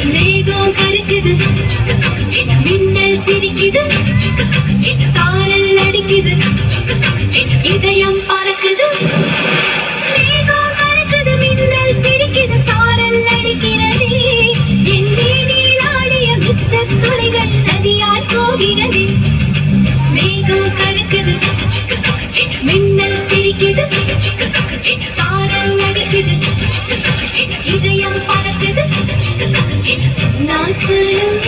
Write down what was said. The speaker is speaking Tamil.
மேகம் கருக்குது, மின்னல் சிரிக்குது, சாரல் அடிக்குது, இதயம் பறக்குது. மேகம் கருக்குது, மின்னல் சிரிக்குது, சாரல் அடிக்கிறது. என் வீதியில் ஆடிய மிச்சத் துளிகள் நதியால் போகிறது. மேகம் கருக்குது, மின்னல் சிரிக்குது, சாரல் அடிக்குது, இதயம் பறக்குது. நான் சொல்லும்